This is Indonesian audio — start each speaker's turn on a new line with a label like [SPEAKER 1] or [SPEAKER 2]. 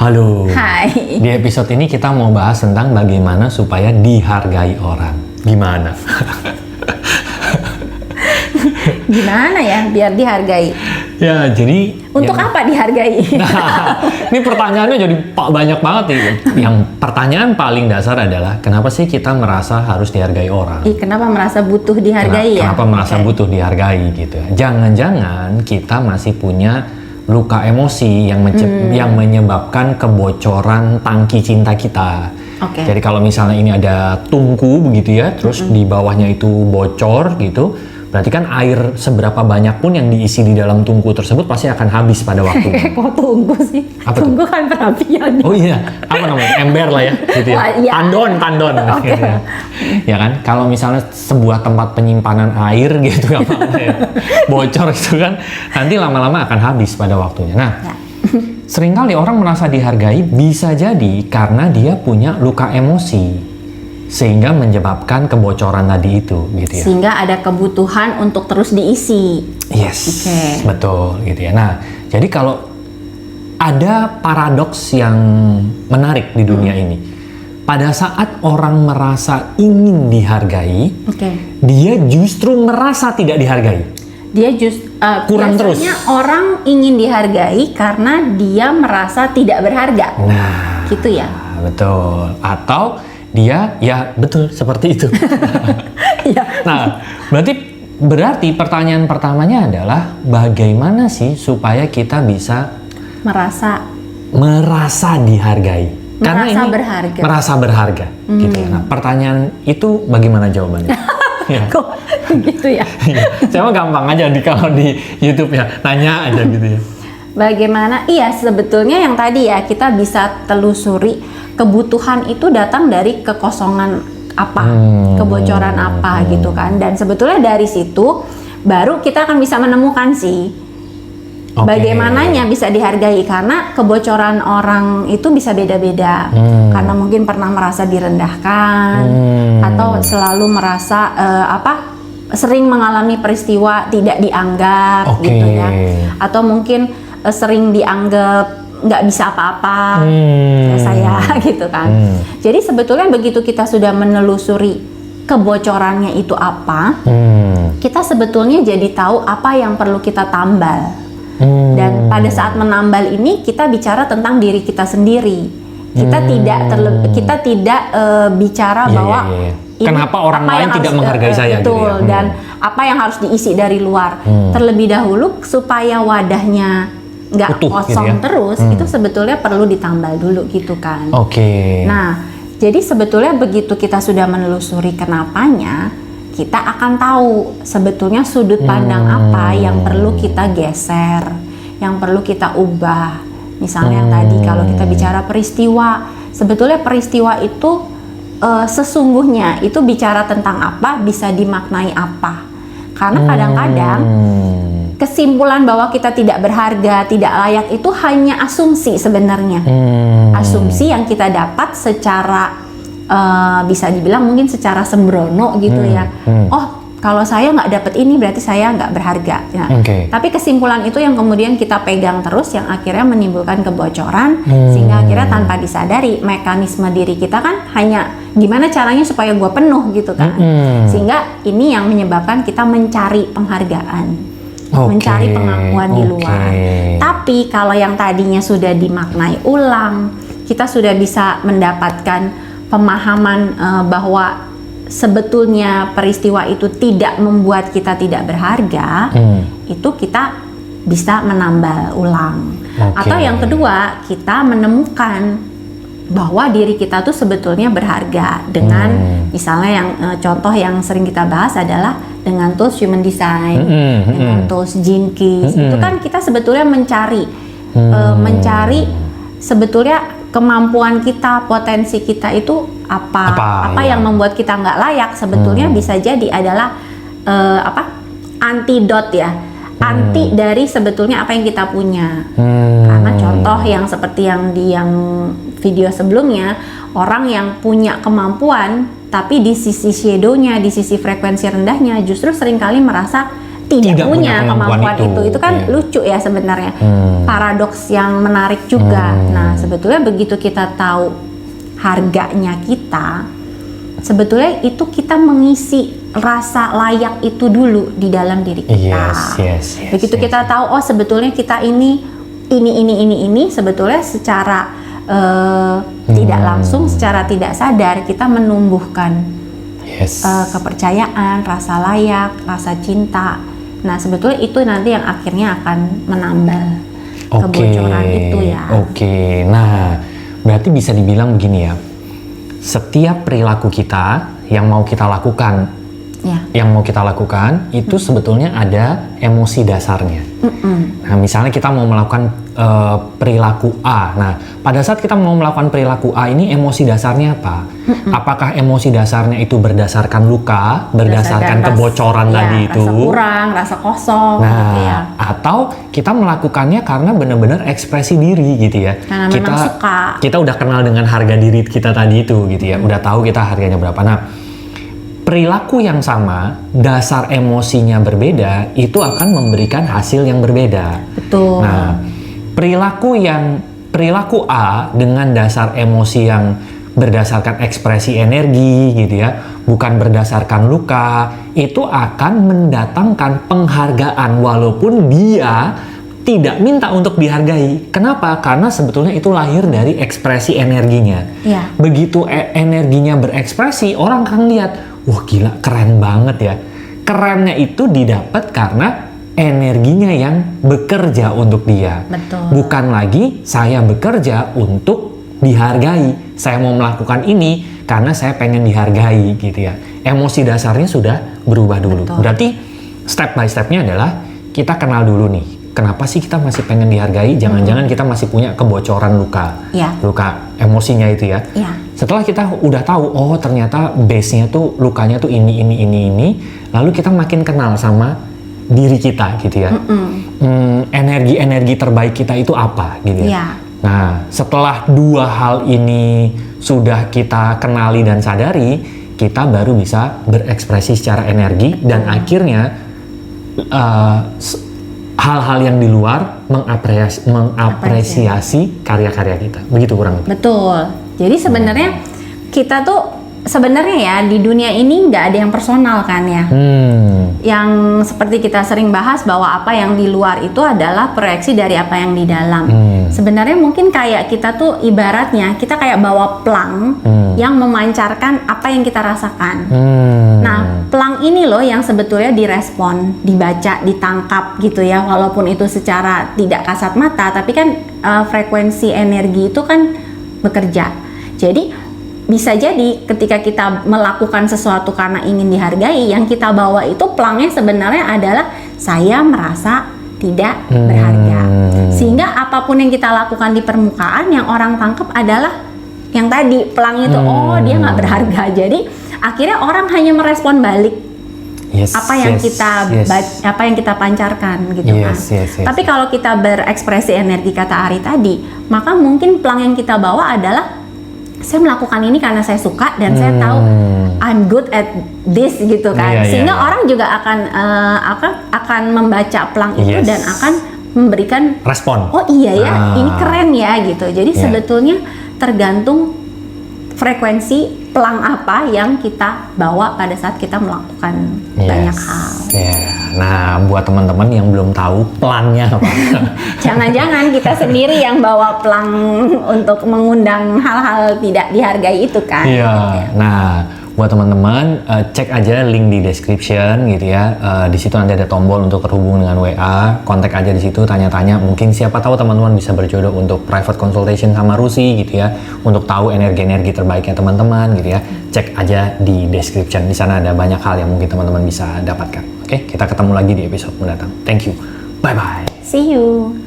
[SPEAKER 1] Halo.
[SPEAKER 2] Hai.
[SPEAKER 1] Di episode ini kita mau bahas tentang bagaimana supaya dihargai orang. Gimana?
[SPEAKER 2] Gimana ya biar dihargai?
[SPEAKER 1] Ya, jadi...
[SPEAKER 2] Untuk apa dihargai?
[SPEAKER 1] Nah, ini pertanyaannya jadi banyak banget nih. Yang pertanyaan paling dasar adalah, kenapa sih kita merasa harus dihargai orang?
[SPEAKER 2] Kenapa merasa butuh dihargai ya?
[SPEAKER 1] Kenapa merasa butuh dihargai gitu? Jangan-jangan kita masih punya luka emosi yang menyebabkan kebocoran tangki cinta kita. Jadi kalau misalnya ini ada tungku begitu ya, terus di bawahnya itu bocor gitu, berarti kan air seberapa banyak pun yang diisi di dalam tungku tersebut pasti akan habis pada waktunya.
[SPEAKER 2] Kok tungku sih?
[SPEAKER 1] Apa
[SPEAKER 2] tungku kan perapian.
[SPEAKER 1] Oh iya, apa namanya? Ember lah ya, gitu ya.
[SPEAKER 2] Ya.
[SPEAKER 1] Tandon, gitu ya. Ya kan, kalau misalnya sebuah tempat penyimpanan air gitu ya, bocor itu kan, nanti lama-lama akan habis pada waktunya. Nah, seringkali orang merasa dihargai bisa jadi karena dia punya luka emosi, sehingga menyebabkan kebocoran tadi itu, gitu ya.
[SPEAKER 2] Sehingga ada kebutuhan untuk terus diisi.
[SPEAKER 1] Yes, betul, gitu ya. Nah, jadi kalau ada paradoks yang menarik di dunia ini, pada saat orang merasa ingin dihargai, dia justru merasa tidak dihargai.
[SPEAKER 2] Dia
[SPEAKER 1] kurang terus.
[SPEAKER 2] Biasanya orang ingin dihargai karena dia merasa tidak berharga.
[SPEAKER 1] Nah,
[SPEAKER 2] gitu ya.
[SPEAKER 1] Betul. Atau dia, ya betul seperti itu. Nah, berarti pertanyaan pertamanya adalah bagaimana sih supaya kita bisa merasa dihargai? Karena ini
[SPEAKER 2] berharga.
[SPEAKER 1] Merasa berharga, gitu ya. Nah, pertanyaan itu bagaimana jawabannya? Ya.
[SPEAKER 2] Kok gitu ya?
[SPEAKER 1] Saya mah gampang aja kalau di YouTube ya, nanya aja gitu ya.
[SPEAKER 2] Bagaimana? Iya, sebetulnya yang tadi ya kita bisa telusuri kebutuhan itu datang dari kekosongan apa, kebocoran apa gitu kan. Dan sebetulnya dari situ baru kita akan bisa menemukan sih bagaimananya bisa dihargai, karena kebocoran orang itu bisa beda-beda. Karena mungkin pernah merasa direndahkan atau selalu merasa sering mengalami peristiwa tidak dianggap gitu ya. Atau mungkin sering dianggap nggak bisa apa-apa kayak saya gitu kan. Jadi sebetulnya begitu kita sudah menelusuri kebocorannya itu apa, kita sebetulnya jadi tahu apa yang perlu kita tambal. Dan pada saat menambal ini kita bicara tentang diri kita sendiri. Kita tidak bicara bahwa
[SPEAKER 1] kenapa orang lain tidak menghargai saya
[SPEAKER 2] betul,
[SPEAKER 1] gitu ya.
[SPEAKER 2] Dan apa yang harus diisi dari luar. Terlebih dahulu supaya wadahnya nggak kosong gitu ya. Terus itu sebetulnya perlu ditambal dulu gitu kan. Nah, jadi sebetulnya begitu kita sudah menelusuri kenapanya, kita akan tahu sebetulnya sudut pandang apa yang perlu kita geser, yang perlu kita ubah. Misalnya yang tadi kalau kita bicara peristiwa, sebetulnya peristiwa itu sesungguhnya itu bicara tentang apa, bisa dimaknai apa. Karena kadang-kadang kesimpulan bahwa kita tidak berharga, tidak layak itu hanya asumsi sebenarnya. Asumsi yang kita dapat secara bisa dibilang mungkin secara sembrono gitu ya. Oh, kalau saya nggak dapat ini berarti saya nggak berharga. Ya. Tapi kesimpulan itu yang kemudian kita pegang terus, yang akhirnya menimbulkan kebocoran, sehingga akhirnya tanpa disadari mekanisme diri kita kan hanya gimana caranya supaya gue penuh gitu kan. Sehingga ini yang menyebabkan kita mencari penghargaan. Mencari pengakuan di luar. Tapi kalau yang tadinya sudah dimaknai ulang, kita sudah bisa mendapatkan pemahaman bahwa sebetulnya peristiwa itu tidak membuat kita tidak berharga, itu kita bisa menambal ulang. Atau yang kedua, kita menemukan bahwa diri kita tuh sebetulnya berharga dengan misalnya yang contoh yang sering kita bahas adalah dengan tools human design, dengan tools gene keys. Itu kan kita sebetulnya mencari sebetulnya kemampuan kita, potensi kita itu apa yang membuat kita nggak layak. Sebetulnya bisa jadi adalah antidot ya, anti dari sebetulnya apa yang kita punya. Karena contoh yang seperti yang di video sebelumnya, orang yang punya kemampuan tapi di sisi shadow-nya, di sisi frekuensi rendahnya justru seringkali merasa tidak punya kemampuan itu kan lucu ya sebenarnya. Paradoks yang menarik juga. Nah, sebetulnya begitu kita tahu harganya kita, sebetulnya itu kita mengisi rasa layak itu dulu di dalam diri kita. Begitu kita tahu, oh sebetulnya kita ini sebetulnya secara tidak langsung, secara tidak sadar kita menumbuhkan kepercayaan, rasa layak, rasa cinta. Nah, sebetulnya itu nanti yang akhirnya akan menambal kebocoran itu ya.
[SPEAKER 1] Nah, berarti bisa dibilang begini ya. Setiap perilaku kita yang mau kita lakukan, itu sebetulnya ada emosi dasarnya. Nah, misalnya kita mau melakukan perilaku A. Nah, pada saat kita mau melakukan perilaku A ini emosi dasarnya apa? Apakah emosi dasarnya itu berdasarkan luka, berdasarkan kebocoran tadi itu?
[SPEAKER 2] Rasa kurang, rasa kosong.
[SPEAKER 1] Nah, gitu ya. Atau kita melakukannya karena benar-benar ekspresi diri gitu ya.
[SPEAKER 2] Karena memang suka.
[SPEAKER 1] Kita udah kenal dengan harga diri kita tadi itu gitu ya. Udah tahu kita harganya berapa. Nah, perilaku yang sama, dasar emosinya berbeda, itu akan memberikan hasil yang berbeda.
[SPEAKER 2] Betul.
[SPEAKER 1] Nah, perilaku A dengan dasar emosi yang berdasarkan ekspresi energi gitu ya, bukan berdasarkan luka, itu akan mendatangkan penghargaan walaupun dia tidak minta untuk dihargai. Kenapa? Karena sebetulnya itu lahir dari ekspresi energinya. Begitu energinya berekspresi, orang kan lihat, wah gila, keren banget ya. Kerennya itu didapat karena energinya yang bekerja untuk dia.
[SPEAKER 2] Betul.
[SPEAKER 1] Bukan lagi saya bekerja untuk dihargai. Saya mau melakukan ini karena saya pengen dihargai gitu ya. Emosi dasarnya sudah berubah dulu.
[SPEAKER 2] Betul.
[SPEAKER 1] Berarti step by stepnya adalah kita kenal dulu nih. Kenapa sih kita masih pengen dihargai? Jangan-jangan kita masih punya kebocoran luka. Luka emosinya itu ya. Setelah kita udah tahu, oh ternyata base-nya tuh lukanya tuh ini. Lalu kita makin kenal sama diri kita gitu ya. Energi-energi terbaik kita itu apa gitu ya. Nah, setelah dua hal ini sudah kita kenali dan sadari, kita baru bisa berekspresi secara energi dan akhirnya hal-hal yang di luar mengapresiasi karya-karya kita. Begitu kurang lebih.
[SPEAKER 2] Betul. Jadi sebenarnya kita tuh ya di dunia ini nggak ada yang personal kan ya. Yang seperti kita sering bahas bahwa apa yang di luar itu adalah proyeksi dari apa yang di dalam. Sebenarnya mungkin kayak kita tuh ibaratnya kita kayak bawa pelang yang memancarkan apa yang kita rasakan. Nah, pelang ini loh yang sebetulnya direspon, dibaca, ditangkap gitu ya. Walaupun itu secara tidak kasat mata, tapi kan frekuensi energi itu kan bekerja. Jadi bisa jadi ketika kita melakukan sesuatu karena ingin dihargai, yang kita bawa itu pelangnya sebenarnya adalah saya merasa tidak berharga. Sehingga apapun yang kita lakukan di permukaan, yang orang tangkap adalah yang tadi pelang itu, oh dia nggak berharga. Jadi akhirnya orang hanya merespon balik apa yang kita pancarkan gitu kan. Tapi kalau kita berekspresi energi kata Ari tadi, maka mungkin pelang yang kita bawa adalah saya melakukan ini karena saya suka dan saya tahu I'm good at this gitu kan. Sehingga orang juga akan membaca pelang itu dan akan memberikan
[SPEAKER 1] respon.
[SPEAKER 2] Oh iya ya, ini keren ya gitu. Jadi sebetulnya tergantung frekuensi pelang apa yang kita bawa pada saat kita melakukan banyak hal.
[SPEAKER 1] Nah, buat teman-teman yang belum tahu pelangnya apa,
[SPEAKER 2] jangan-jangan kita sendiri yang bawa pelang untuk mengundang hal-hal tidak dihargai itu kan.
[SPEAKER 1] Nah, buat teman-teman cek aja link di description gitu ya. Di situ nanti ada tombol untuk terhubung dengan WA. Kontak aja di situ, tanya-tanya. Mungkin siapa tahu teman-teman bisa berjodoh untuk private consultation sama Rusi gitu ya. Untuk tahu energi-energi terbaiknya teman-teman gitu ya. Cek aja di description. Di sana ada banyak hal yang mungkin teman-teman bisa dapatkan. Oke, kita ketemu lagi di episode mendatang. Thank you. Bye bye.
[SPEAKER 2] See you.